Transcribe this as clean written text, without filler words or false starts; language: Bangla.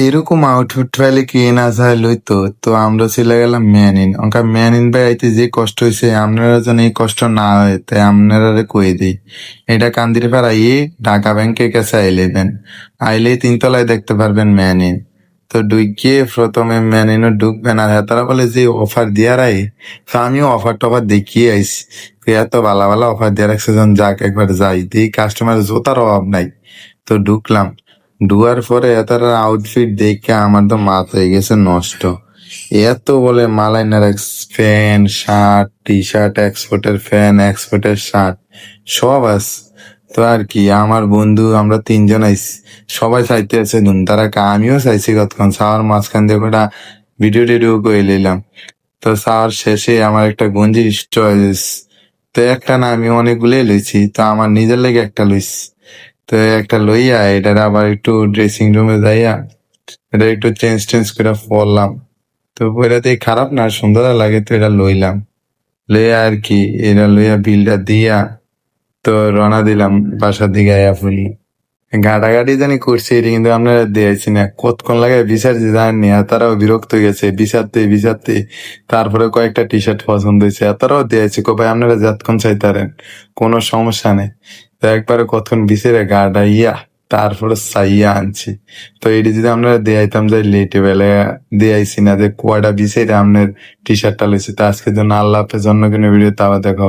এরকম আউটফিট ফাইলে কি না চাই লইতো তো আমরা চলে গেলাম ম্যানিন অঙ্কা ম্যানিন ভাই আইতে যে কষ্ট হয়েছে আপনারা যেন এই কষ্ট না হয় তাই আপনারা কয়ে দিই। এটা কান্দির পাড়া ঢাকা ব্যাংকের কাছে আইলেবেন, আইলে তিনতলায় দেখতে পারবেন ম্যানিন। তো ঢুকিয়ে প্রথমে ম্যানিনও ঢুকবেন আর তারা বলে যে অফার দিয়া রাই, তো আমিও অফার টফার দেখিয়ে আইসি। তো এত ভালো ভালো অফার দিয়ে রাখছে যখন যাক একবার যাই দিই, কাস্টমার জোতার অভাব নাই। তো ঢুকলাম, ঢুকার পরে তার আউটফিট দেখে আমার তো মাথা হয়ে গেছে নষ্ট। এত বলে মালাইনার ফ্যান, শার্ট, টি শার্ট, এক্সপোর্টের ফ্যান, এক্সপোর্টের শার্ট সব আছে। তো আর কি, আমার বন্ধু আমরা তিনজন আইছি, সবাই চাইতে আছে নুন তারা আমিও চাইছি কতক্ষণ চাওয়ার মাঝখান দিয়ে ওটা ভিডিও টিডিও করে নিলাম। তো চাওয়ার শেষে আমার একটা গঞ্জির চয়েস, তো একটা না আমি অনেকগুলোই লইছি, তো আমার নিজের লেগে একটা লইছি। তো একটা লইয়া এটার আবার একটু ড্রেসিং রুমে যাইয়া এটা একটু চেঞ্জ টেঞ্জ করে পরলাম। তো এটাতে খারাপ না, সুন্দর লাগে, তো এটা লইলাম। লইয়া আর কি, এটা লইয়া বিলটা দিয়া তো রওনা দিলাম বাসার দিকে আয়া ফুলি। ঘাটাঘাটি জানি করছি এটা কিন্তু আপনারা দিয়েছি না, কতক্ষণ লাগে বিচারছি জানেননি, আর তারাও বিরক্ত হয়ে গেছে বিচারতে বিচারতে। তারপরে কয়েকটা টি শার্ট পছন্দ হয়েছে, আর তারাও দিয়েছে কো ভাই আপনারা যতক্ষণ চাইতারেন, কোনো সমস্যা নেই। তো একবারে কতক্ষণ বিচারে গাটা ইয়া তারপরে চাইয়া আনছি। তো এটি যদি আপনারা দেয়াইতাম যাই লেটে বেলা দিয়াইছি না যে কয়টা বিচারে আপনার টি শার্টটা লইছি। তো আজকের জন্য আল্লাহ হাফেজ, অন্য কোনো ভিডিও তাও দেখা হবে।